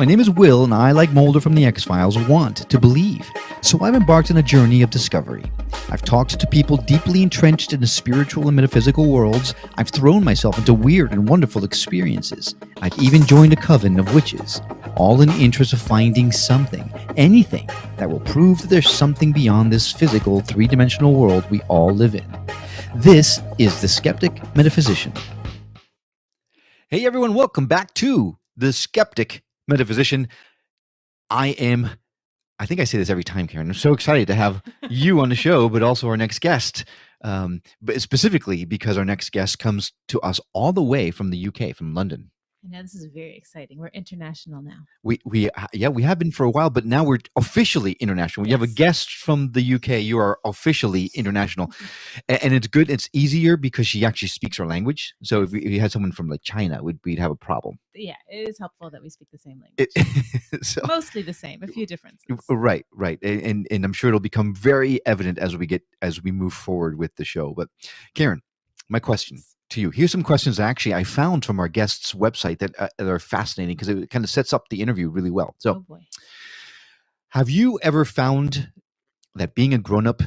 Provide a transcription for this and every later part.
My name is Will, and I, like Mulder from The X-Files, want to believe. So I've embarked on a journey of discovery. I've talked to people deeply entrenched in the spiritual and metaphysical worlds. I've thrown myself into weird and wonderful experiences. I've even joined a coven of witches, all in the interest of finding something, anything, that will prove that there's something beyond this physical, three-dimensional world we all live in. This is the Skeptic Metaphysician. Hey everyone, welcome back to the Skeptic Metaphysician. I think I say this every time, Karen. I'm so excited to have you on the show, but also our next guest. But specifically because our next guest comes to us all the way from the UK, from London. I know this is very exciting. We're international now. We have been for a while, but now we're officially international. You have a guest from the UK. You are officially international, and it's good. It's easier because she actually speaks our language. So if we had someone from like China, we'd have a problem. Yeah, it is helpful that we speak the same language. Mostly the same, a few differences. Right, and I'm sure it'll become very evident as we move forward with the show. But Karen, my question to you. Here's some questions actually I found from our guest's website that are fascinating because it kind of sets up the interview really well. So, have you ever found that being a grown-up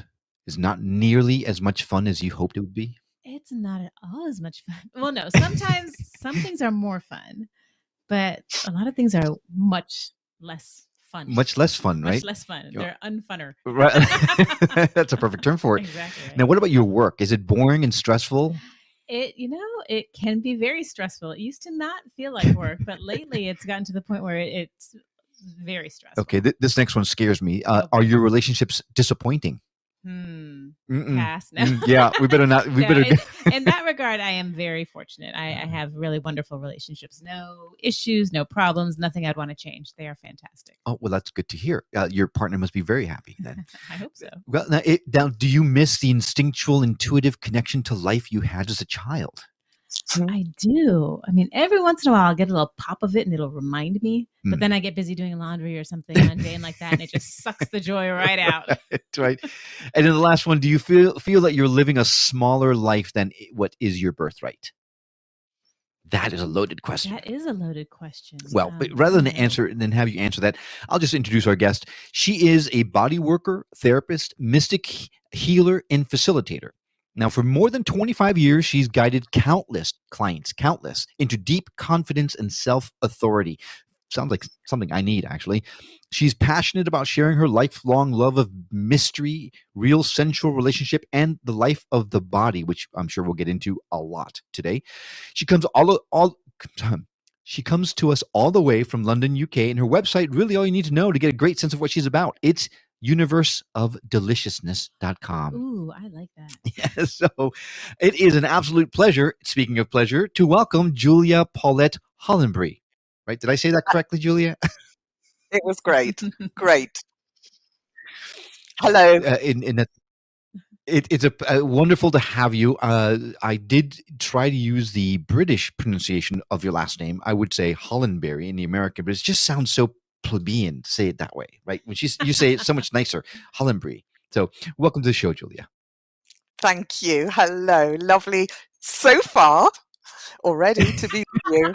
is not nearly as much fun as you hoped it would be? It's not at all as much fun. Well, no, sometimes some things are more fun, but a lot of things are much less fun. Much less fun, right? Much less fun. They're unfunner. Right. That's a perfect term for it. Exactly. Right. Now, what about your work? Is it boring and stressful? It can be very stressful. It used to not feel like work, but lately it's gotten to the point where it's very stressful. Okay, this next one scares me. Are your relationships disappointing? Pass. No. Yeah, we better not. In that regard, I am very fortunate. I have really wonderful relationships. No issues, no problems, nothing I'd want to change. They are fantastic. Oh, well, that's good to hear. Your partner must be very happy then. I hope so. Well, now, do you miss the instinctual, intuitive connection to life you had as a child? I do. I mean, every once in a while I'll get a little pop of it and it'll remind me, but then I get busy doing laundry or something mundane like that and it just sucks the joy right out. Right. And then the last one, do you feel that you're living a smaller life than what is your birthright? That is a loaded question. That is a loaded question. Well, but rather than have you answer that, I'll just introduce our guest. She is a body worker, therapist, mystic healer, and facilitator. Now, for more than 25 years, she's guided countless clients, into deep confidence and self-authority. Sounds like something I need, actually. She's passionate about sharing her lifelong love of mystery, real sensual relationship, and the life of the body, which I'm sure we'll get into a lot today. She comes She comes to us all the way from London, UK, and her website, really all you need to know to get a great sense of what she's about. It's universeofdeliciousness.com. Ooh, I like that. Yeah, so it is an absolute pleasure, speaking of pleasure, to welcome Julia Paulette Hollenbury. Right? Did I say that correctly, Julia? It was great. Great. Hello. It's a wonderful to have you. I did try to use the British pronunciation of your last name. I would say Hollenbury in the American, but it just sounds so plebeian to say it that way, right? When you say it so much nicer, Hollenbury. So welcome to the show, Julia. Thank you. Hello. Lovely so far already to be with you.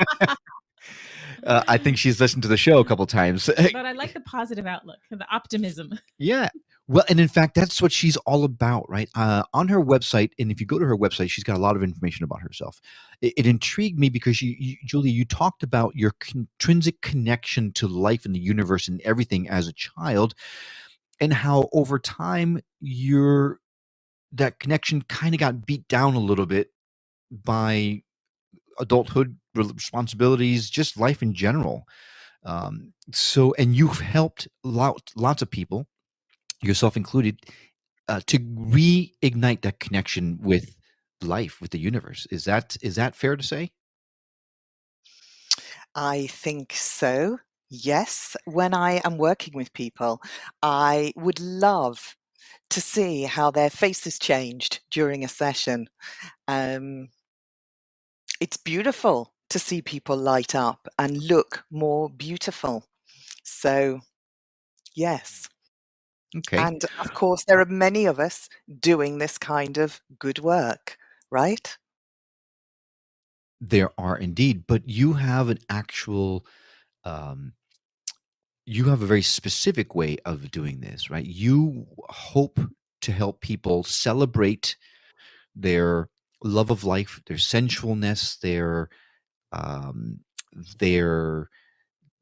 I think she's listened to the show a couple times. But I like the positive outlook, the optimism. Yeah. Well, and in fact, that's what she's all about, right? On her website, and if you go to her website, she's got a lot of information about herself. It intrigued me because, Julia, you talked about your intrinsic connection to life and the universe and everything as a child, and how over time that connection kind of got beat down a little bit by adulthood responsibilities, just life in general. And you've helped lots of people, yourself included, to reignite that connection with life, with the universe. Is that fair to say? I think so. Yes. When I am working with people, I would love to see how their faces changed during a session. It's beautiful to see people light up and look more beautiful. So, yes. Okay. And of course, there are many of us doing this kind of good work, right? There are indeed, but you have an actual you have a very specific way of doing this, right? You hope to help people celebrate their love of life, their sensualness, um, their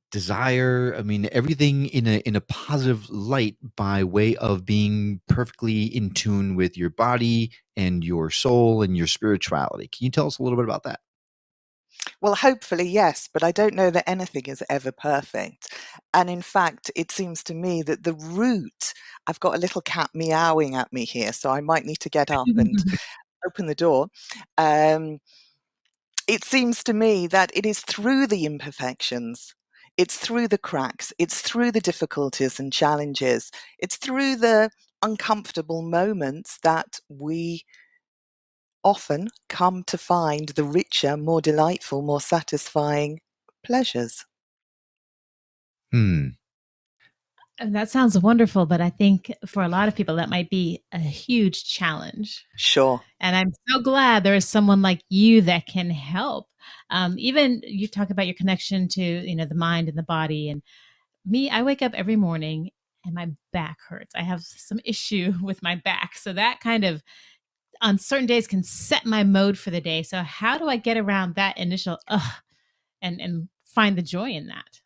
desire. I mean, everything in a positive light by way of being perfectly in tune with your body and your soul and your spirituality. Can you tell us a little bit about that? Well, hopefully, yes, but I don't know that anything is ever perfect. And in fact, it seems to me that the root, I've got a little cat meowing at me here, so I might need to get up and open the door. Um, it seems to me that it is through the imperfections, it's through the cracks, it's through the difficulties and challenges, it's through the uncomfortable moments that we often come to find the richer, more delightful, more satisfying pleasures. Hmm. And that sounds wonderful, but I think for a lot of people that might be a huge challenge. Sure. And I'm so glad there is someone like you that can help. Even you talk about your connection to, the mind and the body. And me, I wake up every morning and my back hurts. I have some issue with my back. So that kind of on certain days can set my mode for the day. So how do I get around that initial and find the joy in that?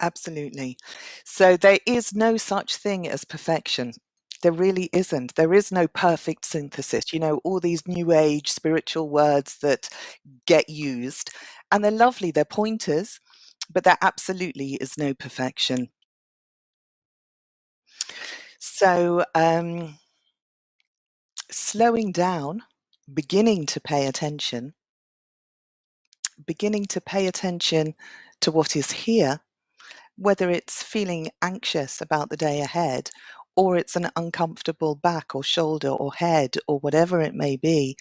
Absolutely. So there is no such thing as perfection. There really isn't. There is no perfect synthesis. All these new age spiritual words that get used, and they're lovely, they're pointers, but there absolutely is no perfection. So, slowing down, beginning to pay attention, to what is here, whether it's feeling anxious about the day ahead, or it's an uncomfortable back or shoulder or head or whatever it may be,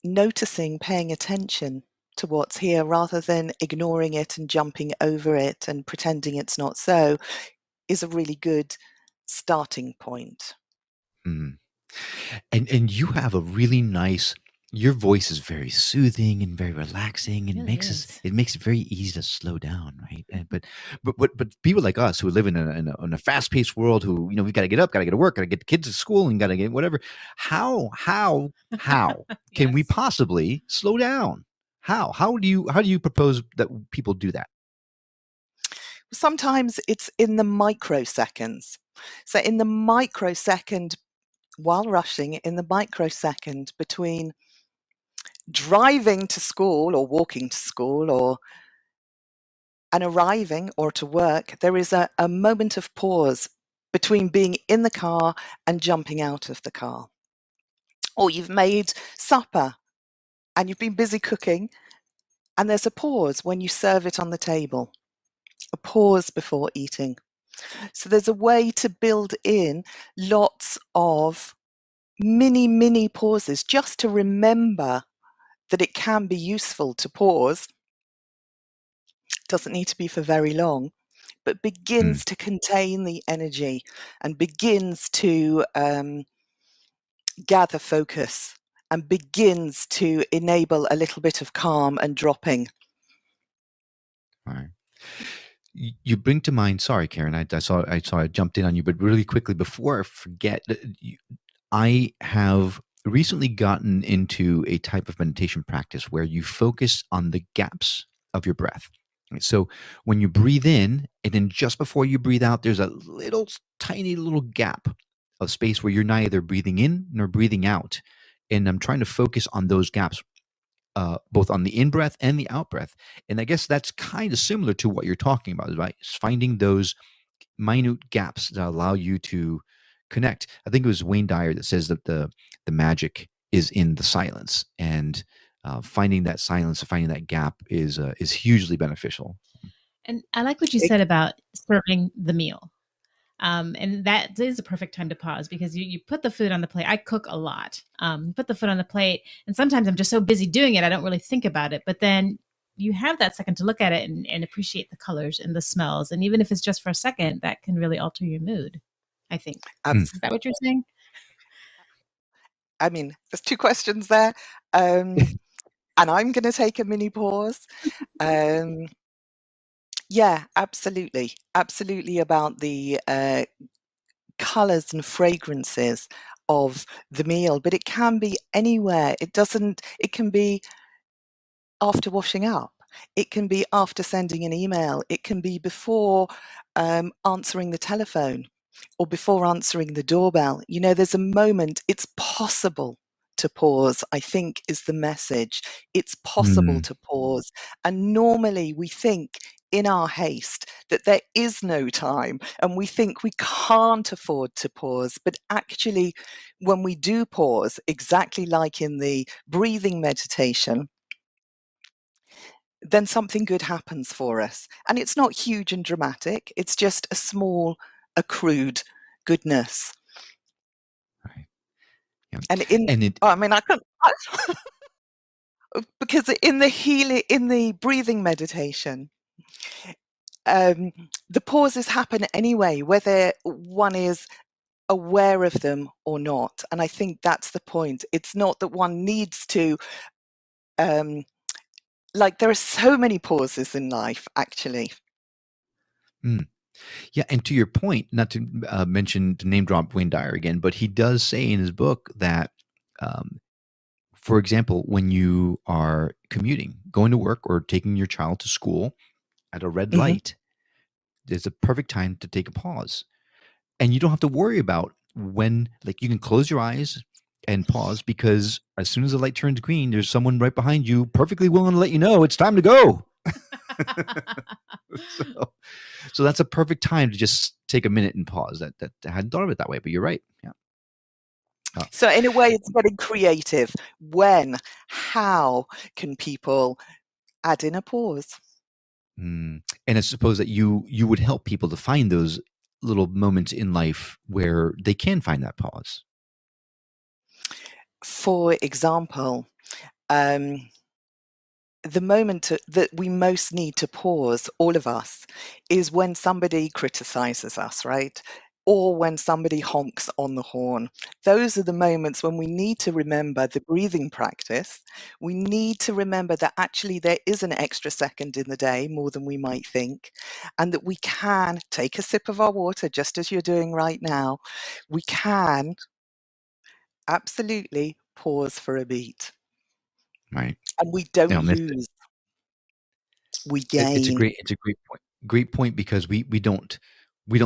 noticing, paying attention to what's here rather than ignoring it and jumping over it and pretending it's not so is a really good starting point. Hmm. And you have a really nice, your voice is very soothing and very relaxing It and really is. it makes it very easy to slow down, right? And but people like us who live in a fast-paced world, who, we've got to get up, got to get to work, got to get the kids to school, and got to get whatever. How can we Yes. possibly slow down? How do you propose that people do that? Sometimes it's in the microseconds. So, in the microsecond, while rushing, in the microsecond between driving to school or walking to school or and arriving or to work, there is a moment of pause between being in the car and jumping out of the car. Or you've made supper and you've been busy cooking, and there's a pause when you serve it on the table, a pause before eating. So there's a way to build in lots of mini pauses just to remember that it can be useful to pause. Doesn't need to be for very long, but Hmm. begins to contain the energy and begins to gather focus and begins to enable a little bit of calm and dropping. All right. You bring to mind. Sorry, Karen. I saw I jumped in on you, but really quickly before I forget, I have recently gotten into a type of meditation practice where you focus on the gaps of your breath. Right? So when you breathe in, and then just before you breathe out, there's a little tiny little gap of space where you're neither breathing in nor breathing out. And I'm trying to focus on those gaps, both on the in breath and the out breath. And I guess that's kind of similar to what you're talking about, right? It's finding those minute gaps that allow you to connect. I think it was Wayne Dyer that says that the magic is in the silence, and finding that silence, finding that gap is hugely beneficial. And I like what you said about serving the meal. And that is a perfect time to pause because you put the food on the plate. I cook a lot. Put the food on the plate, and sometimes I'm just so busy doing it, I don't really think about it. But then you have that second to look at it and appreciate the colors and the smells. And even if it's just for a second, that can really alter your mood, I think. Hmm. Is that what you're saying? I mean, there's two questions there. And I'm going to take a mini pause. Um, Yeah, absolutely. Absolutely about the colours and fragrances of the meal, but it can be anywhere. It can be after washing up. It can be after sending an email. It can be before answering the telephone or before answering the doorbell. You know, there's a moment, it's possible to pause, I think is the message. It's possible Mm, to pause. And normally we think in our haste that there is no time and we think we can't afford to pause. But actually, when we do pause, exactly like in the breathing meditation, then something good happens for us. And it's not huge and dramatic, it's just a small, accrued goodness. right. Yeah. And in, And it, I mean, I can't, because in the healing, in the breathing meditation, um, the pauses happen anyway, whether one is aware of them or not. And I think that's the point. It's not that one needs to, um, like, there are so many pauses in life, actually. mm, yeah. And to your point, not to mention to name drop Wayne Dyer again, but he does say in his book that, um, for example, when you are commuting, going to work or taking your child to school at a red Hmm. light, there's a perfect time to take a pause. And you don't have to worry about when, like, you can close your eyes and pause because as soon as the light turns green, there's someone right behind you perfectly willing to let you know it's time to go. so, so that's a perfect time to just take a minute and pause. That I hadn't thought of it that way, but you're right. Yeah. Uh, So in a way, it's getting creative. When, how can people add in a pause? and I suppose that you would help people to find those little moments in life where they can find that pause. For example, um, the moment that we most need to pause, all of us, is when somebody criticizes us, right? Or when somebody honks on the horn. Those are the moments when we need to remember the breathing practice. We need to remember that actually there is an extra second in the day, more than we might think, and that we can take a sip of our water, just as you're doing right now. We can absolutely pause for a beat. Right. And we don't Now, lose, we it's a gain. great point. Great point because we don't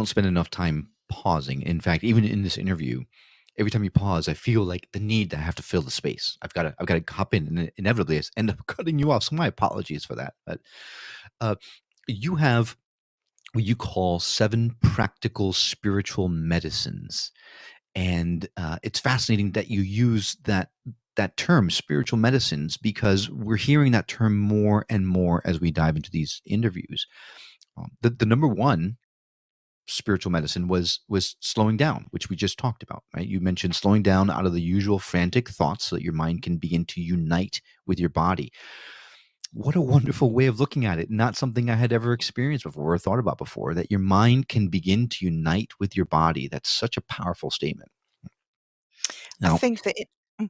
spend enough time pausing. In fact, even in this interview, every time you pause, I feel like the need to have to fill the space. I've got to hop in, and inevitably I end up cutting you off. So my apologies for that. But uh, you have what you call 7 practical spiritual medicines, and it's fascinating that you use that term spiritual medicines because we're hearing that term more and more as we dive into these interviews. The number one spiritual medicine was slowing down, which we just talked about, right? You mentioned slowing down out of the usual frantic thoughts so that your mind can begin to unite with your body. What a wonderful way of looking at it. Not something I had ever experienced before or thought about before, that your mind can begin to unite with your body. That's such a powerful statement. I Now, think that it, mm,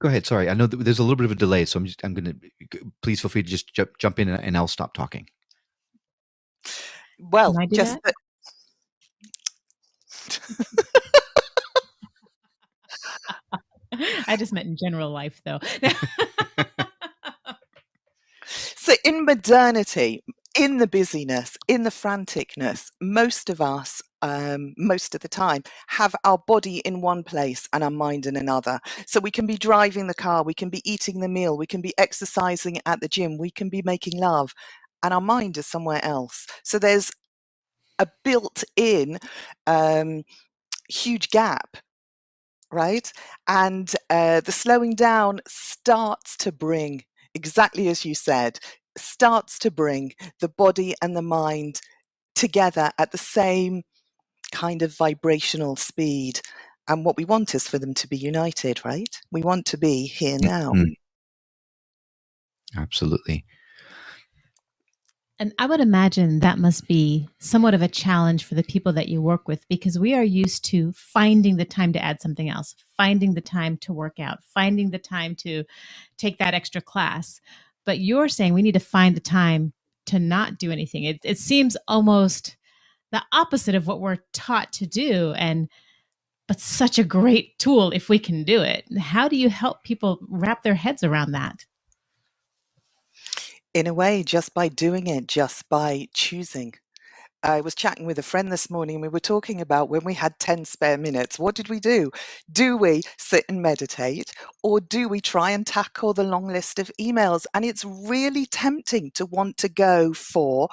go ahead. Sorry, I know that there's a little bit of a delay, so I'm going to please feel free to just jump in and I'll stop talking. Can well, I do just that? that. I just meant in general life, though. So in modernity, in the busyness, in the franticness, most of us, most of the time, have our body in one place and our mind in another. So we can be driving the car, we can be eating the meal, we can be exercising at the gym, we can be making love, and our mind is somewhere else. So there's a built-in um, huge gap, right? And the slowing down starts to bring, exactly as you said, starts to bring the body and the mind together at the same kind of vibrational speed. And what we want is for them to be united, right? We want to be here now. Mm, absolutely. And I would imagine that must be somewhat of a challenge for the people that you work with because we are used to finding the time to add something else, finding the time to work out, finding the time to take that extra class. But you're saying we need to find the time to not do anything. It seems almost the opposite of what we're taught to do, and but such a great tool if we can do it. How do you help people wrap their heads around that? In a way, just by doing it, just by choosing. I was chatting with a friend this morning. We were talking about when we had 10 spare minutes, what did we do? Do we sit and meditate, or do we try and tackle the long list of emails? And it's really tempting to want to go for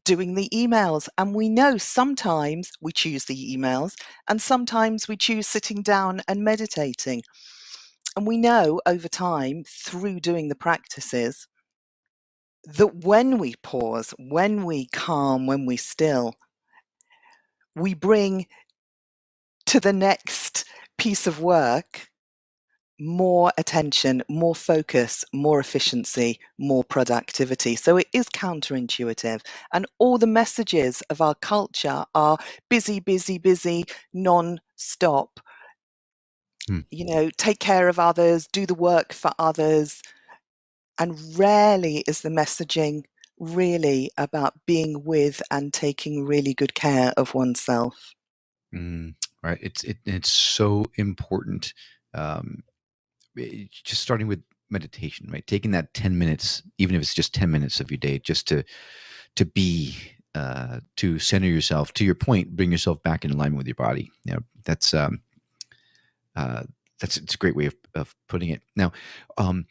doing the emails. And we know sometimes we choose the emails, and sometimes we choose sitting down and meditating. And we know over time through doing the practices that when we pause, when we calm, when we still, we bring to the next piece of work more attention, more focus, more efficiency, more productivity. So it is counterintuitive. And all the messages of our culture are busy, busy, busy, non-stop. You know, take care of others, do the work for others. And rarely is the messaging really about being with and taking really good care of oneself. Right. It's so important. Um, just starting with meditation, right? Taking that 10 minutes, even if it's just 10 minutes of your day, just to be, to center yourself. To your point, bring yourself back in alignment with your body. You know, that's it's a great way of putting it. Now, um,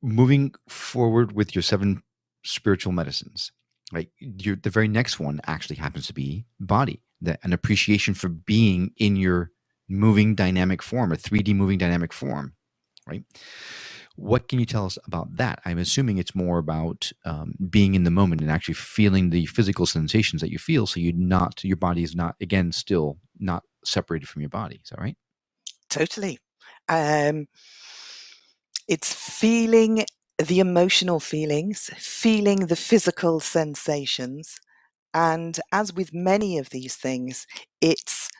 moving forward with your 7 spiritual medicines, right? The very next one actually happens to be body, an appreciation for being in your moving dynamic form, a 3D moving dynamic form, right? What can you tell us about that? I'm assuming it's more about being in the moment and actually feeling the physical sensations that you feel, so your body is not, again, still not separated from your body. Is that right? Totally. Um, it's feeling the emotional feelings, feeling the physical sensations. And as with many of these things, it's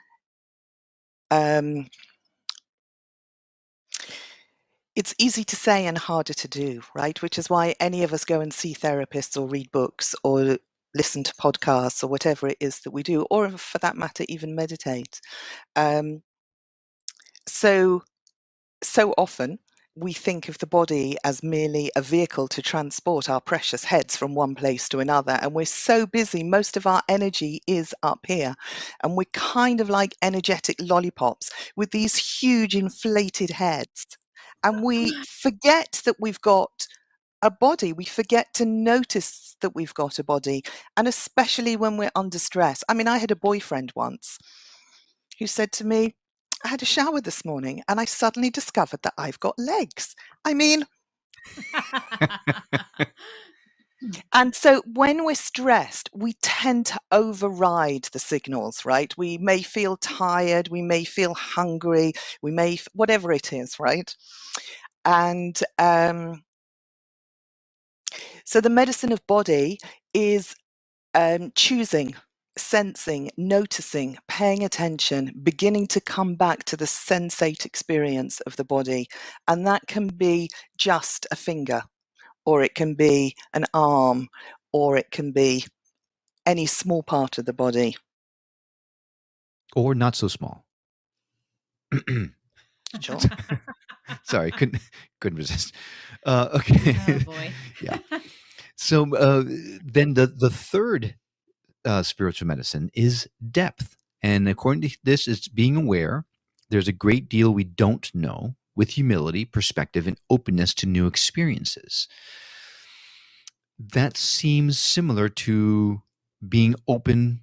it's easy to say and harder to do, right? Which is why any of us go and see therapists or read books or listen to podcasts or whatever it is that we do, or for that matter, even meditate. Um, so So often we think of the body as merely a vehicle to transport our precious heads from one place to another. And we're so busy, most of our energy is up here. And we're kind of like energetic lollipops with these huge inflated heads. And we forget that we've got a body. We forget to notice that we've got a body. And especially when we're under stress. I mean, I had a boyfriend once who said to me, I had a shower this morning and I suddenly discovered that I've got legs. I mean, and so when we're stressed, we tend to override the signals, right? We may feel tired, we may feel hungry, we may, whatever it is, right? And so the medicine of body is choosing, sensing, noticing, paying attention, beginning to come back to the sensate experience of the body. And that can be just a finger, or it can be an arm, or it can be any small part of the body. Or not so small. Sure. Sorry, couldn't resist. Okay. Oh boy. Yeah. So then the third spiritual medicine is depth. And according to this, it's being aware there's a great deal we don't know, with humility, perspective, and openness to new experiences. That seems similar to being open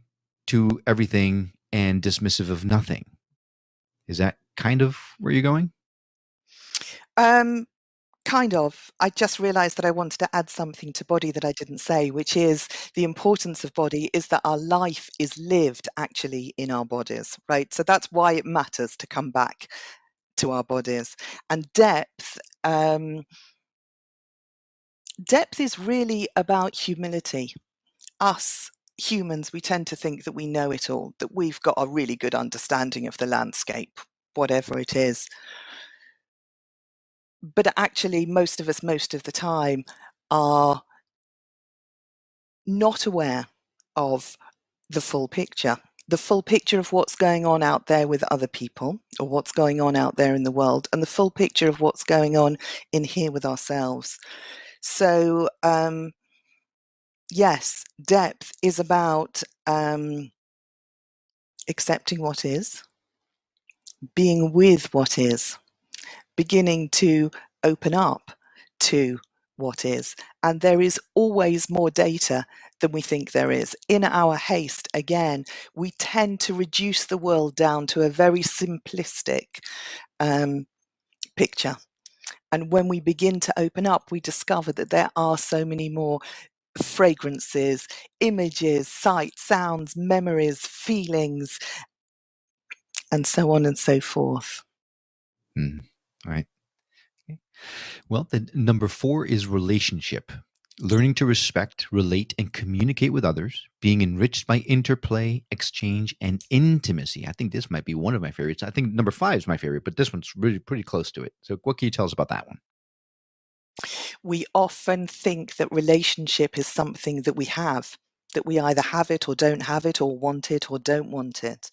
to everything and dismissive of nothing. Is that kind of where you're going? Kind of. I just realized that I wanted to add something to body that I didn't say, which is the importance of body is that our life is lived actually in our bodies, right? So that's why it matters to come back to our bodies. And depth is really about humility. Us humans, we tend to think that we know it all, that we've got a really good understanding of the landscape, whatever it is. But actually, most of us, most of the time, are not aware of the full picture. The full picture of what's going on out there with other people, or what's going on out there in the world, and the full picture of what's going on in here with ourselves. So, yes, depth is about accepting what is, being with what is, beginning to open up to what is. And there is always more data than we think there is. In our haste, again, we tend to reduce the world down to a very simplistic picture. And when we begin to open up, we discover that there are so many more fragrances, images, sights, sounds, memories, feelings, and so on and so forth. Right. Okay. Well, then number 4 is relationship. Learning to respect, relate, and communicate with others, being enriched by interplay, exchange, and intimacy. I think this might be one of my favorites. I think number 5 is my favorite, but this one's really pretty close to it. So what can you tell us about that one? We often think that relationship is something that we have, that we either have it or don't have it, or want it or don't want it.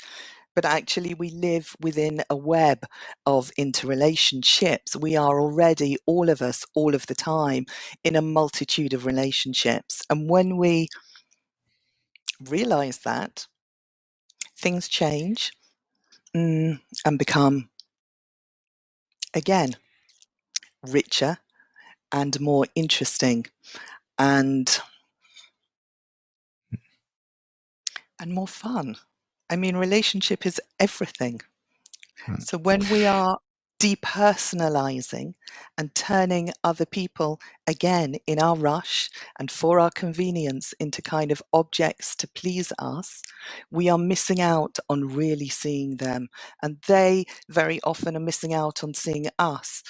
But actually, we live within a web of interrelationships. We are already, all of us, all of the time, in a multitude of relationships. And when we realize that, things change and become, again, richer and more interesting and more fun. I mean, relationship is everything. So when we are depersonalizing and turning other people, again, in our rush and for our convenience, into kind of objects to please us, we are missing out on really seeing them. And they very often are missing out on seeing us.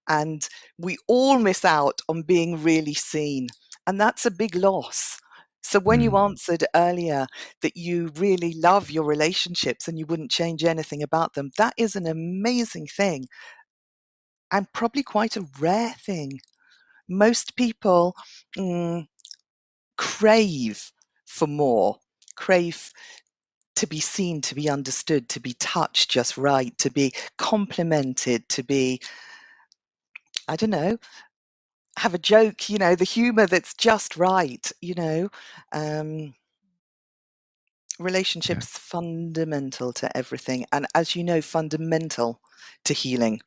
And we all miss out on being really seen. And that's a big loss. So when you answered earlier that you really love your relationships and you wouldn't change anything about them, that is an amazing thing and probably quite a rare thing. Most people crave for more, crave to be seen, to be understood, to be touched just right, to be complimented, to be, I don't know, have a joke, the humor that's just right, relationships fundamental to everything, and as you know, fundamental to healing.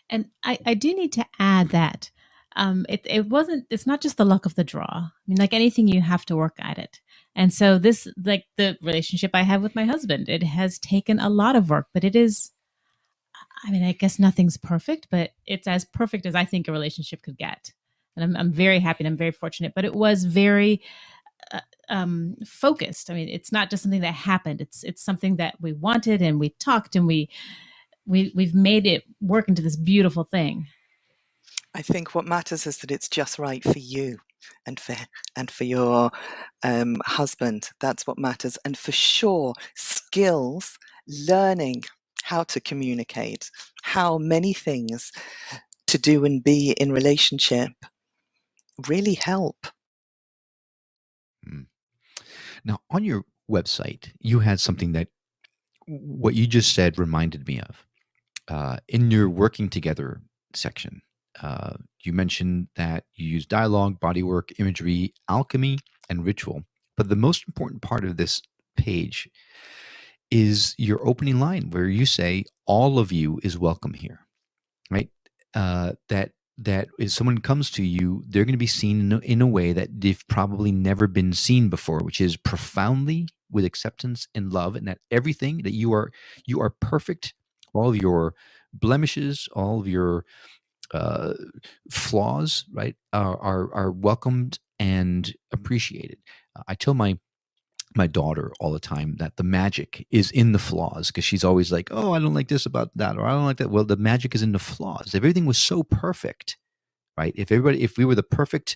And I do need to add that it's not just the luck of the draw. I mean, like anything, you have to work at it. And so this, like the relationship I have with my husband, it has taken a lot of work, but it is, I mean, I guess nothing's perfect, but it's as perfect as I think a relationship could get. And I'm very happy and I'm very fortunate, but it was very focused. I mean, it's not just something that happened. It's something that we wanted, and we talked, and we've made it work into this beautiful thing. I think what matters is that it's just right for you and for your husband. That's what matters. And for sure, skills, learning how to communicate, how many things to do and be in relationship really help. Now, on your website, you had something that what you just said reminded me of. In your working together section, you mentioned that you use dialogue, bodywork, imagery, alchemy, and ritual. But the most important part of this page is your opening line where you say, all of you is welcome here, right? That if someone comes to you, they're going to be seen in a way that they've probably never been seen before, which is profoundly with acceptance and love, and that everything that you are perfect. All of your blemishes, all of your flaws, right, are welcomed and appreciated. I tell my daughter all the time that the magic is in the flaws, because she's always like, oh, I don't like this about that, or I don't like that. Well, the magic is in the flaws. If everything was so perfect, right? If we were the perfect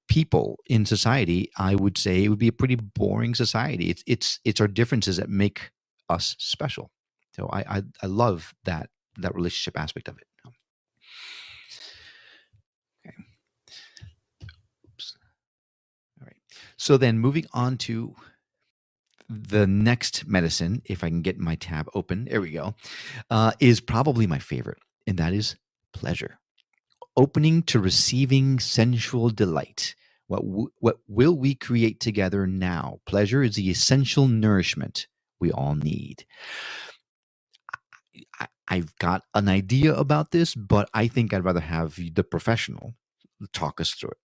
people in society, I would say it would be a pretty boring society. It's our differences that make us special. So I love that relationship aspect of it. Okay. Oops. So then moving on to the next medicine, if I can get my tab open, there we go, is probably my favorite, and that is pleasure. Opening to receiving sensual delight. What will we create together now? Pleasure is the essential nourishment we all need. I've got an idea about this, but I think I'd rather have the professional talk us through it.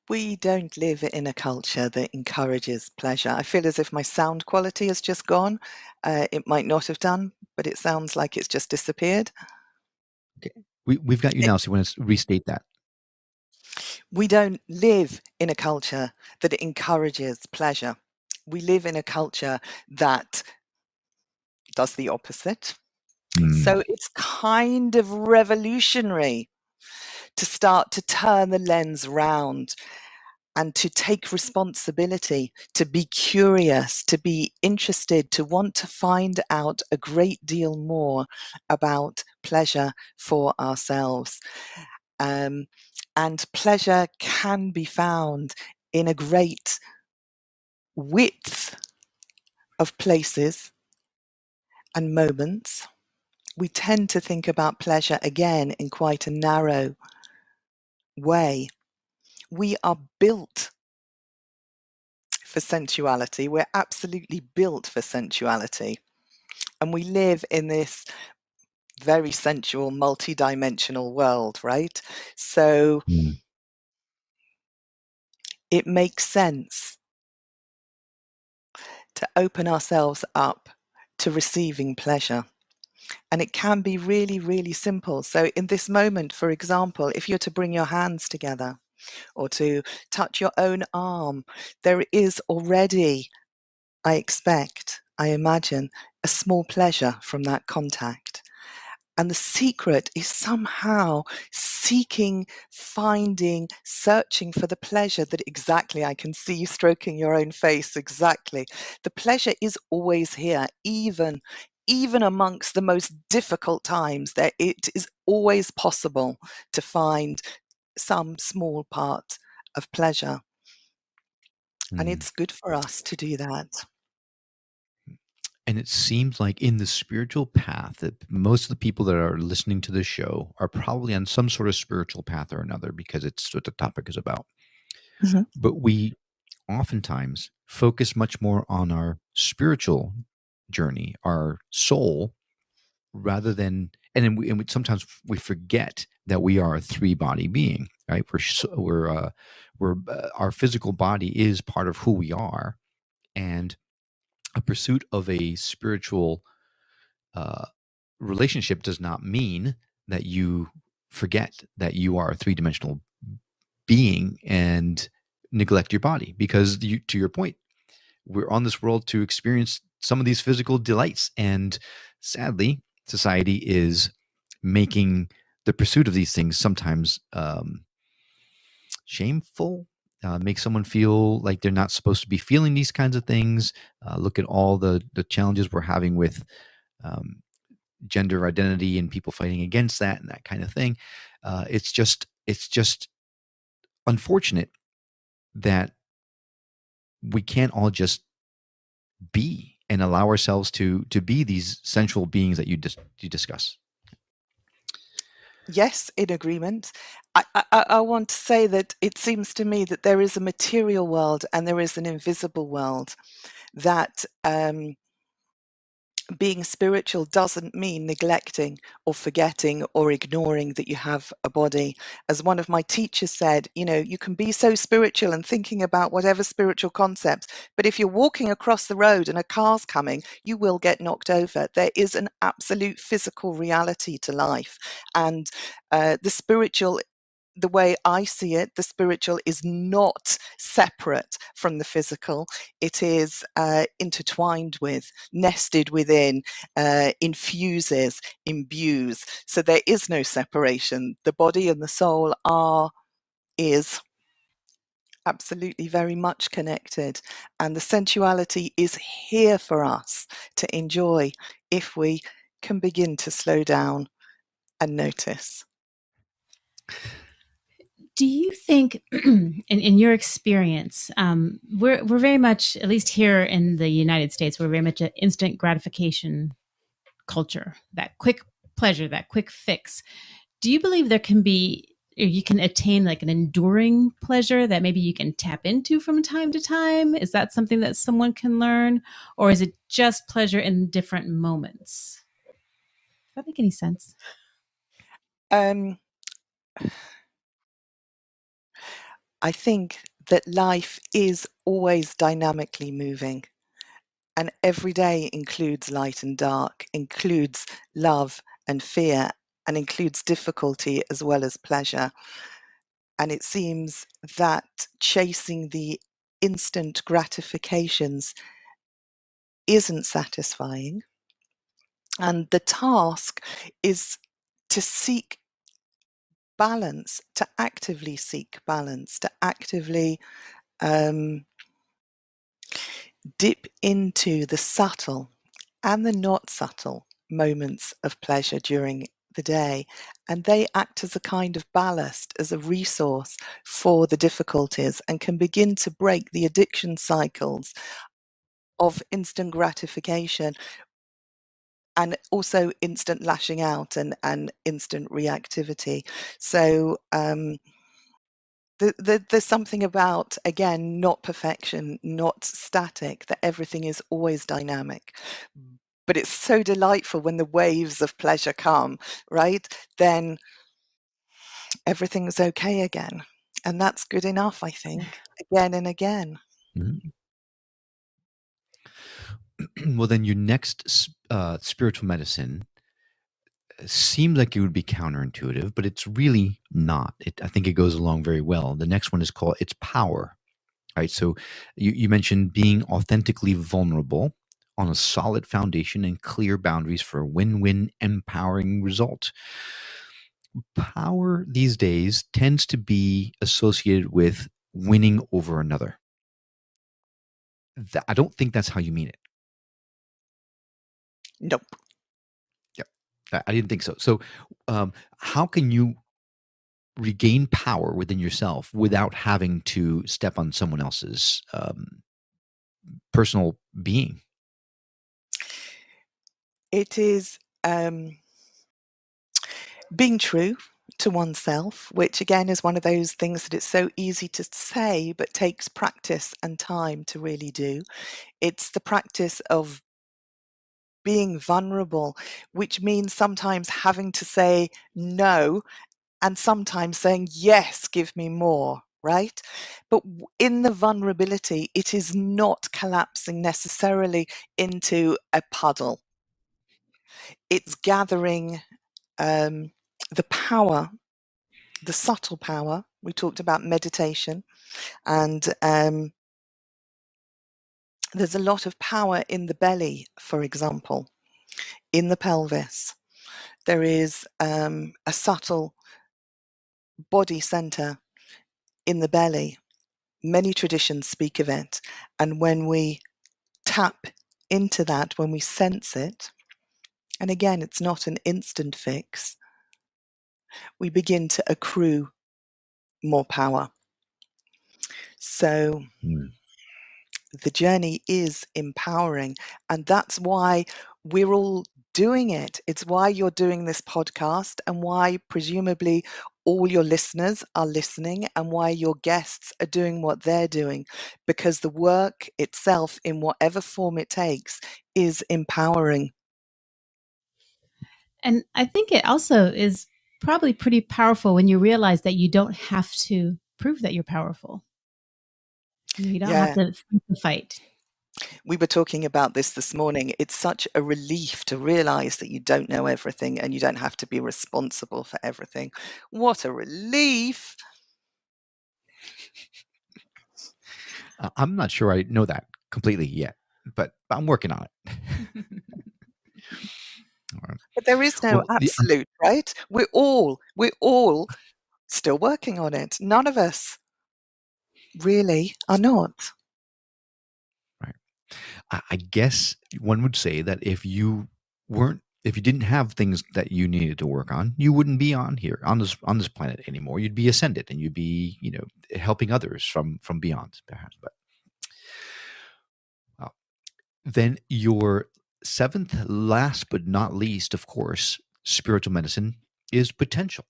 We don't live in a culture that encourages pleasure. I feel as if my sound quality has just gone. It might not have done, but it sounds like it's just disappeared. Okay. We've got you now, so you want to restate that. We don't live in a culture that encourages pleasure. We live in a culture that does the opposite. So it's kind of revolutionary to start to turn the lens round and to take responsibility, to be curious, to be interested, to want to find out a great deal more about pleasure for ourselves. And pleasure can be found in a great width of places and moments. We tend to think about pleasure again in quite a narrow way. We are built for sensuality. We're absolutely built for sensuality. And we live in this very sensual, multi-dimensional world, right? So it makes sense to open ourselves up to receiving pleasure. And it can be really, really simple. So in this moment, for example, if you're to bring your hands together or to touch your own arm, there is already, I expect, I imagine, a small pleasure from that contact. And the secret is somehow seeking, finding, searching for the pleasure that exactly, I can see you stroking your own face, exactly. The pleasure is always here, even amongst the most difficult times, there it is always possible to find some small part of pleasure. And it's good for us to do that. And it seems like in the spiritual path that most of the people that are listening to this show are probably on some sort of spiritual path or another, because it's what the topic is about. Mhm. But we oftentimes focus much more on our spiritual journey, our soul, rather than, and we sometimes we forget that we are a three-body being, right? Our physical body is part of who we are, and a pursuit of a spiritual relationship does not mean that you forget that you are a three-dimensional being and neglect your body, because to your point, we're on this world to experience some of these physical delights, and sadly society is making the pursuit of these things sometimes shameful, make someone feel like they're not supposed to be feeling these kinds of things. Look at all the challenges we're having with gender identity and people fighting against that and that kind of thing. It's just unfortunate that we can't all just be and allow ourselves to be these sensual beings that you discuss. Yes, in agreement. I want to say that it seems to me that there is a material world and there is an invisible world, that being spiritual doesn't mean neglecting or forgetting or ignoring that you have a body. As one of my teachers said, you can be so spiritual and thinking about whatever spiritual concepts, but if you're walking across the road and a car's coming, you will get knocked over. There is an absolute physical reality to life. And the way I see it, the spiritual is not separate from the physical. It is intertwined with, nested within, infuses, imbues. So there is no separation. The body and the soul is absolutely very much connected. And the sensuality is here for us to enjoy if we can begin to slow down and notice. Do you think, in your experience, we're very much, at least here in the United States, we're very much an instant gratification culture, that quick pleasure, that quick fix. Do you believe there can be, or you can attain like an enduring pleasure that maybe you can tap into from time to time? Is that something that someone can learn? Or is it just pleasure in different moments? Does that make any sense? Um, I think that life is always dynamically moving, and every day includes light and dark, includes love and fear, and includes difficulty as well as pleasure. And it seems that chasing the instant gratifications isn't satisfying. And the task is to seek balance, to actively seek balance, to actively dip into the subtle and the not subtle moments of pleasure during the day. And they act as a kind of ballast, as a resource for the difficulties, and can begin to break the addiction cycles of instant gratification and also instant lashing out and instant reactivity. So there's something about, again, not perfection, not static, that everything is always dynamic. But it's so delightful when the waves of pleasure come, right? Then everything's okay again. And that's good enough, I think, again and again. Mhm. Well, then your next spiritual medicine seems like it would be counterintuitive, but it's really not. I think it goes along very well. The next one is called It's Power. Right. So you mentioned being authentically vulnerable on a solid foundation and clear boundaries for a win-win empowering result. Power these days tends to be associated with winning over another. I don't think that's how you mean it. Nope. Yeah, I didn't think so. So, how can you regain power within yourself without having to step on someone else's personal being? It is being true to oneself, which again is one of those things that it's so easy to say, but takes practice and time to really do. It's the practice of being vulnerable, which means sometimes having to say no and sometimes saying, yes, give me more, right? But in the vulnerability, it is not collapsing necessarily into a puddle. It's gathering the power, the subtle power. We talked about meditation, and there's a lot of power in the belly, for example, in the pelvis. There is a subtle body center in the belly. Many traditions speak of it. And when we tap into that, when we sense it, and again, it's not an instant fix, we begin to accrue more power. So Mm. the journey is empowering. And that's why we're all doing it. It's why you're doing this podcast, and why presumably all your listeners are listening, and why your guests are doing what they're doing, because the work itself, in whatever form it takes, is empowering. And I think it also is probably pretty powerful when you realize that you don't have to prove that you're powerful. You don't have Yeah, to fight. we were talking about this morning. It's such a relief to realize that you don't know everything and you don't have to be responsible for everything. What a relief! I'm not sure I know that completely yet, but I'm working on it. All right. But there is no Well, absolute, right? We're all still working on it. None of us really are not. right. I guess one would say that if you weren't If you didn't have things that you needed to work on, you wouldn't be on here on this planet anymore. You'd be ascended, and you'd be helping others from beyond, perhaps. But then your seventh, last but not least, of course, spiritual medicine is potential.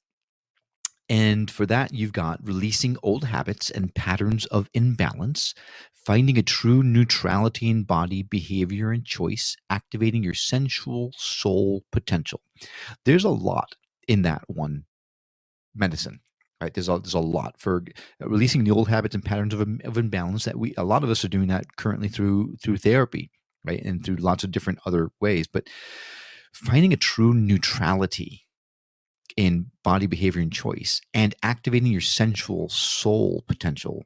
And for that, you've got releasing old habits and patterns of imbalance, finding a true neutrality in body, behavior, and choice, activating your sensual soul potential. There's a lot in that one medicine, right? There's a lot for releasing the old habits and patterns of imbalance that a lot of us are doing that currently through therapy, right? And through lots of different other ways. But finding a true neutrality in body behavior and choice and activating your sensual soul potential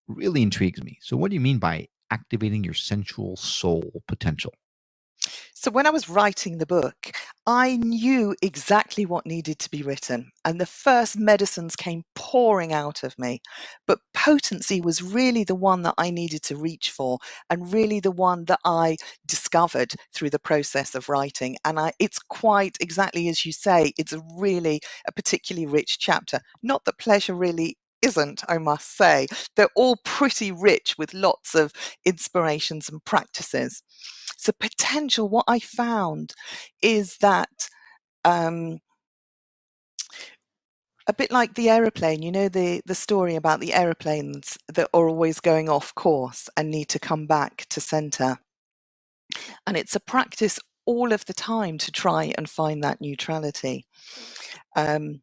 really intrigues me. So what do you mean by activating your sensual soul potential? So when I was writing the book, I knew exactly what needed to be written, and the first medicines came pouring out of me. But potency was really the one that I needed to reach for, and really the one that I discovered through the process of writing. And it's quite exactly as you say, it's really a particularly rich chapter. Not that pleasure really isn't, I must say. They're all pretty rich with lots of inspirations and practices. So potential, what I found is that a bit like the aeroplane, the story about the aeroplanes that are always going off course and need to come back to center. And it's a practice all of the time to try and find that neutrality. I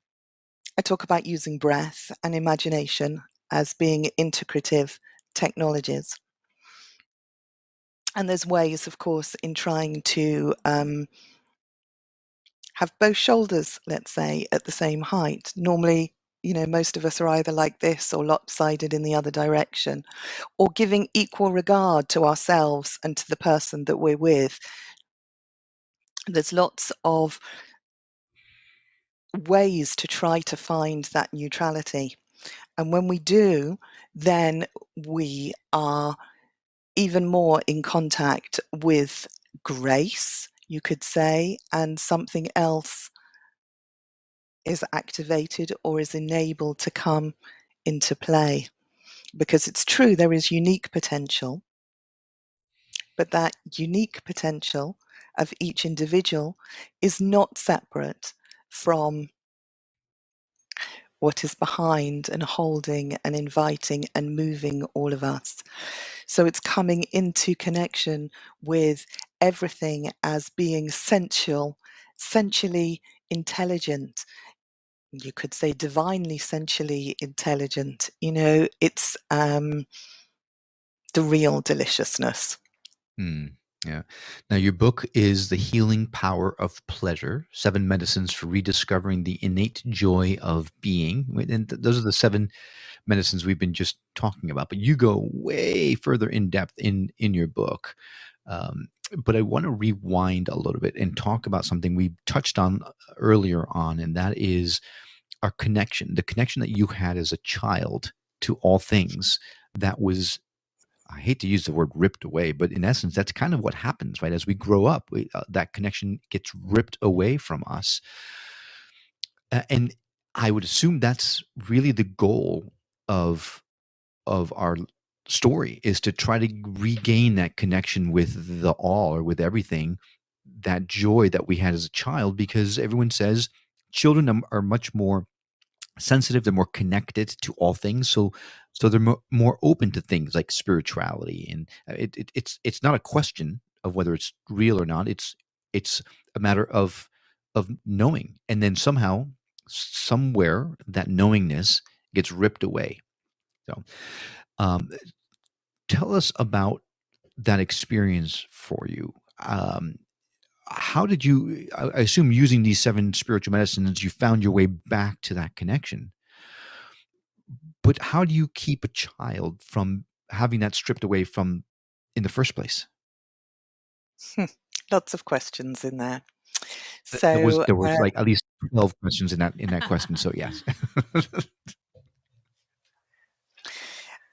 talk about using breath and imagination as being integrative technologies. And there's ways, of course, in trying to have both shoulders, let's say, at the same height. Normally, most of us are either like this or lopsided in the other direction, or giving equal regard to ourselves and to the person that we're with. There's lots of ways to try to find that neutrality. And when we do, then we are even more in contact with grace, you could say, and something else is activated or is enabled to come into play. Because it's true, there is unique potential, but that unique potential of each individual is not separate from what is behind and holding and inviting and moving all of us. So it's coming into connection with everything as being sensual, sensually intelligent. You could say divinely sensually intelligent. It's the real deliciousness. Yeah. Now, your book is The Healing Power of Pleasure, 7 Medicines for Rediscovering the Innate Joy of Being. And those are the 7 medicines we've been just talking about, but you go way further in depth in your book. But I want to rewind a little bit and talk about something we touched on earlier on, and that is our connection, the connection that you had as a child to all things that was, I hate to use the word ripped away, but in essence, that's kind of what happens, right? As we grow up, that connection gets ripped away from us. And I would assume that's really the goal of our story, is to try to regain that connection with the all, or with everything, that joy that we had as a child, because everyone says children are much more sensitive, they're more connected to all things, so they're more open to things like spirituality. And it's not a question of whether it's real or not. It's a matter of knowing, and then somehow, somewhere, that knowingness gets ripped away. So um, tell us about that experience for you. How did you, I assume, using these 7 spiritual medicines, you found your way back to that connection? But how do you keep a child from having that stripped away from in the first place? Lots of questions in there. There was So like at least 12 questions in that question. So yes.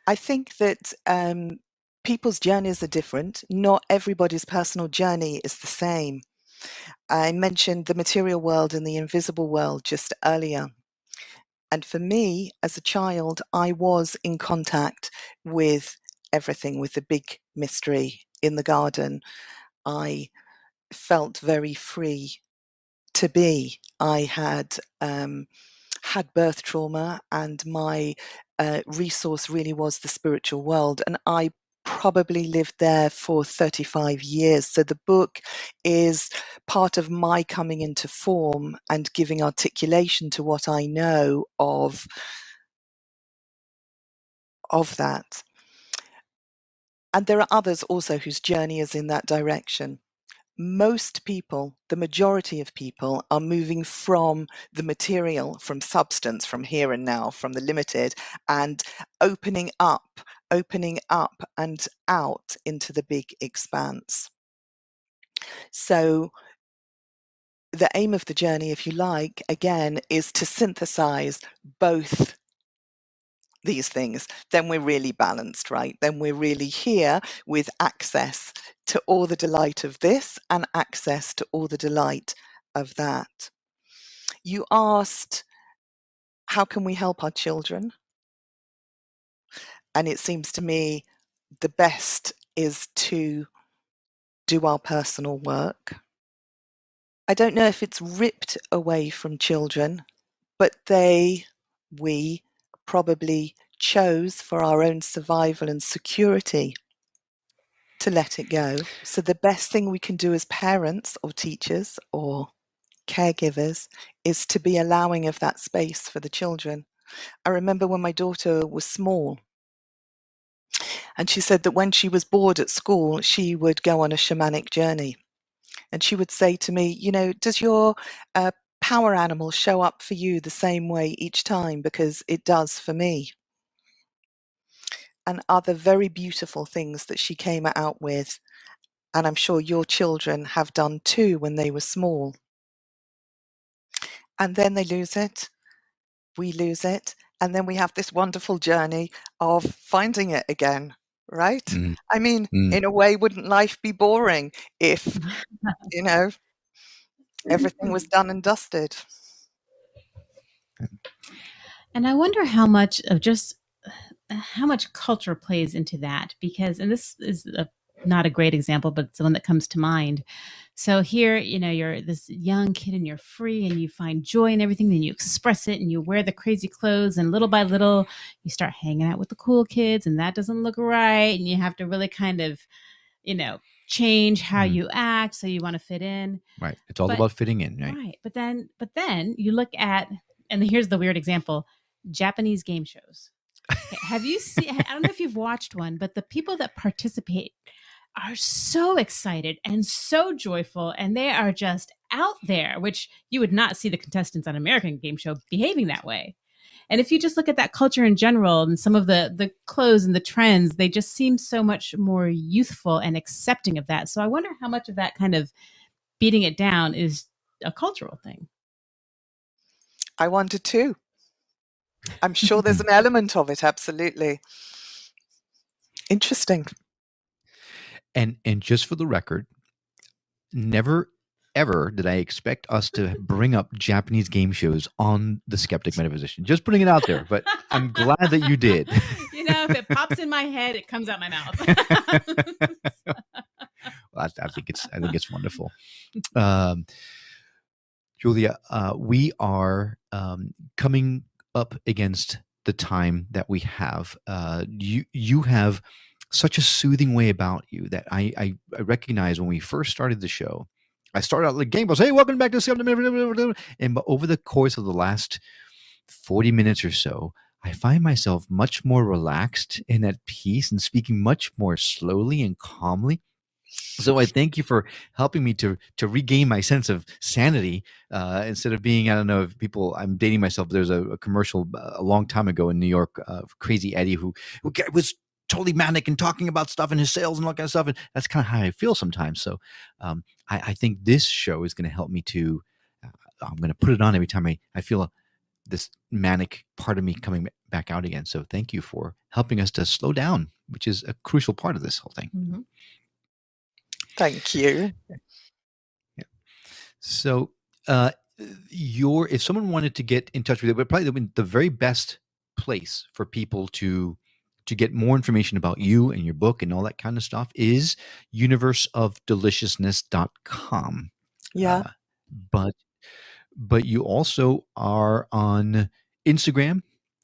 I think that people's journeys are different. Not everybody's personal journey is the same. I mentioned the material world and the invisible world just earlier. And for me, as a child, I was in contact with everything, with the big mystery in the garden. I felt very free to be. I had birth trauma, and my resource really was the spiritual world. And I probably lived there for 35 years. So the book is part of my coming into form and giving articulation to what I know of that. And there are others also whose journey is in that direction. Most people, the majority of people, are moving from the material, from substance, from here and now, from the limited, and opening up and out into the big expanse. So the aim of the journey, if you like, again, is to synthesize both these things. Then we're really balanced, right? Then we're really here with access to all the delight of this and access to all the delight of that. You asked, how can we help our children? And it seems to me the best is to do our personal work. I don't know if it's ripped away from children, but we probably chose for our own survival and security to let it go. So the best thing we can do as parents or teachers or caregivers is to be allowing of that space for the children. I remember when my daughter was small, and she said that when she was bored at school, she would go on a shamanic journey. And she would say to me, does your power animal show up for you the same way each time? Because it does for me. And other very beautiful things that she came out with, and I'm sure your children have done too when they were small. And then they lose it, we lose it, and then we have this wonderful journey of finding it again, right? I mean, in a way, wouldn't life be boring if, everything was done and dusted? And I wonder how much culture plays into that, because, and this is not a great example, but it's the one that comes to mind. So here, you're this young kid and you're free and you find joy in everything, then you express it and you wear the crazy clothes, and little by little you start hanging out with the cool kids, and that doesn't look right, and you have to really kind of, change how you act, so you want to fit in. Right. It's all about fitting in, right? Right. But then you look at, and here's the weird example, Japanese game shows. Okay, have you seen, I don't know if you've watched one, but the people that participate are so excited and so joyful, and they are just out there, which you would not see the contestants on an American game show behaving that way. And if you just look at that culture in general and some of the clothes and the trends, they just seem so much more youthful and accepting of that. So I wonder how much of that kind of beating it down is a cultural thing. I wonder too. I'm sure there's an element of it, absolutely. Interesting. And just for the record, never ever did I expect us to bring up Japanese game shows on the Skeptic Metaphysician. Just putting it out there, but I'm glad that you did. If it pops in my head, it comes out my mouth. Well, I think it's wonderful. Julia, we are coming up against the time that we have. You have such a soothing way about you that I recognize when we first started the show. I started out like game balls. Hey, welcome back to the and over the course of the last 40 minutes or so, I find myself much more relaxed and at peace and speaking much more slowly and calmly. So I thank you for helping me to regain my sense of sanity instead of being, I don't know if people, I'm dating myself. There's a commercial a long time ago in New York, Crazy Eddie, who was totally manic and talking about stuff and his sales and all that kind of stuff. And that's kind of how I feel sometimes. So I think this show is going to help me to, I'm going to put it on every time I feel this manic part of me coming back out again. So thank you for helping us to slow down, which is a crucial part of this whole thing. Thank you. Yeah. So, if someone wanted to get in touch with you, but probably the very best place for people to get more information about you and your book and all that kind of stuff is universeofdeliciousness.com. Yeah. Uh, but you also are on Instagram,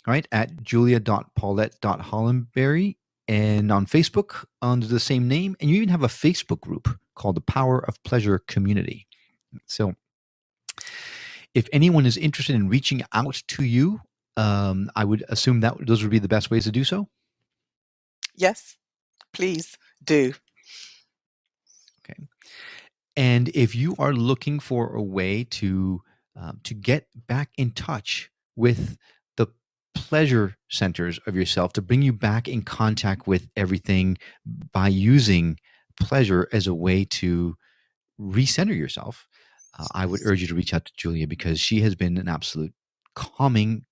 right? At julia.paulette.hollenberry, and on Facebook under the same name. And you even have a Facebook group called the Power of Pleasure Community. So if anyone is interested in reaching out to you, I would assume that those would be the best ways to do so. Yes, please do. Okay. And if you are looking for a way to get back in touch with the pleasure centers of yourself, to bring you back in contact with everything by using pleasure as a way to recenter yourself, I would urge you to reach out to Julia, because she has been an absolute calming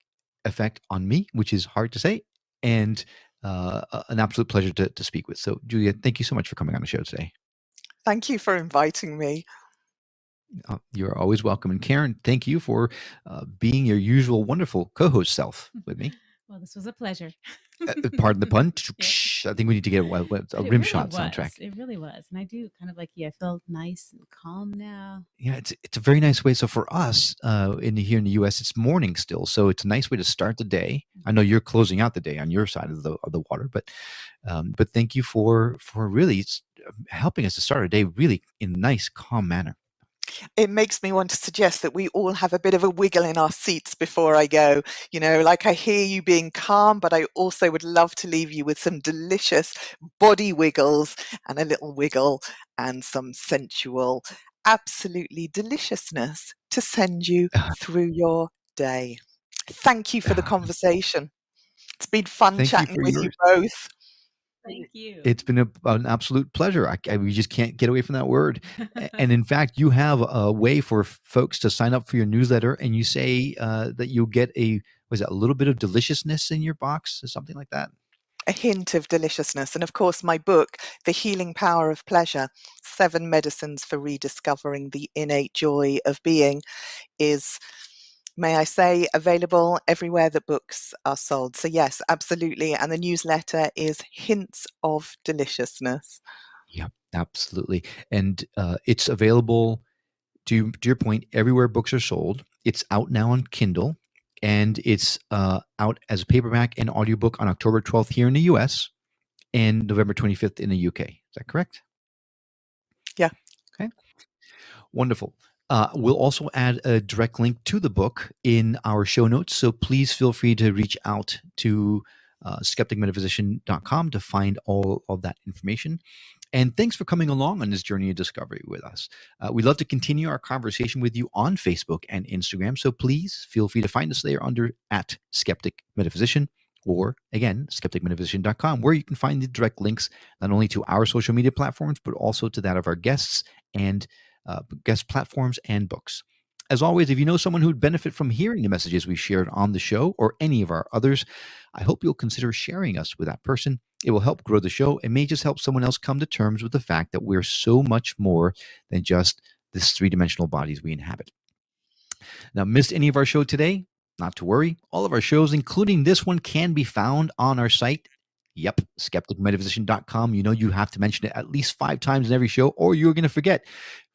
effect on me, which is hard to say, and an absolute pleasure to speak with. So, Julia, thank you so much for coming on the show today. Thank you for inviting me. You're always welcome. And Karen, thank you for being your usual wonderful co-host self with me. Well, this was a pleasure. Pardon the pun. Yeah. I think we need to get a rim shot was. soundtrack. It really was. And I do kind of like you. I feel nice and calm now. Yeah, it's a very nice way. So for us here in the U.S., it's morning still. So it's a nice way to start the day. I know you're closing out the day on your side of the water, but thank you for really helping us to start our day really in a nice, calm manner. It makes me want to suggest that we all have a bit of a wiggle in our seats before I go. You know, like I hear you being calm, but I also would love to leave you with some delicious body wiggles and a little wiggle and some sensual, absolutely deliciousness to send you through your day. Thank you for the conversation. It's been fun chatting with you both. Thank you. It's been an absolute pleasure. We just can't get away from that word. And in fact, you have a way for folks to sign up for your newsletter, and you say that you'll get a little bit of deliciousness in your box or something like that? A hint of deliciousness. And of course, my book, The Healing Power of Pleasure, 7 Medicines for Rediscovering the Innate Joy of Being, is, may I say, available everywhere that books are sold. So yes, absolutely. And the newsletter is Hints of Deliciousness. Yeah, absolutely. And it's available, to your point, everywhere books are sold. It's out now on Kindle, and it's out as a paperback and audiobook on October 12th here in the US and November 25th in the UK. Is that correct? Yeah. Okay. Wonderful. We'll also add a direct link to the book in our show notes, so please feel free to reach out to skepticmetaphysician.com to find all of that information. And thanks for coming along on this journey of discovery with us. We'd love to continue our conversation with you on Facebook and Instagram, so please feel free to find us there under @Skeptic Metaphysician, or again, skepticmetaphysician.com, where you can find the direct links not only to our social media platforms, but also to that of our guests and guest platforms and books. As always, if you know someone who would benefit from hearing the messages we've shared on the show or any of our others, I hope you'll consider sharing us with that person. It will help grow the show and may just help someone else come to terms with the fact that we're so much more than just this 3-dimensional bodies we inhabit. Now, missed any of our show today? Not to worry. All of our shows, including this one, can be found on our site. Yep, skepticmetaphysician.com. You know you have to mention it at least 5 times in every show, or you're going to forget.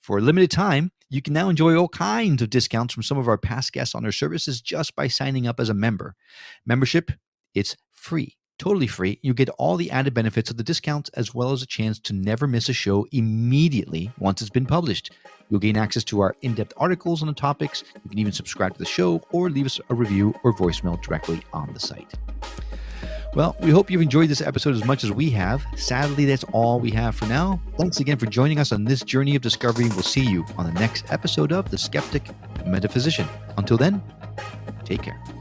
For a limited time, you can now enjoy all kinds of discounts from some of our past guests on their services just by signing up as a member. Membership, it's free, totally free. You get all the added benefits of the discounts, as well as a chance to never miss a show immediately once it's been published. You'll gain access to our in-depth articles on the topics. You can even subscribe to the show or leave us a review or voicemail directly on the site. Well, we hope you've enjoyed this episode as much as we have. Sadly, that's all we have for now. Thanks again for joining us on this journey of discovery. We'll see you on the next episode of The Skeptic Metaphysician. Until then, take care.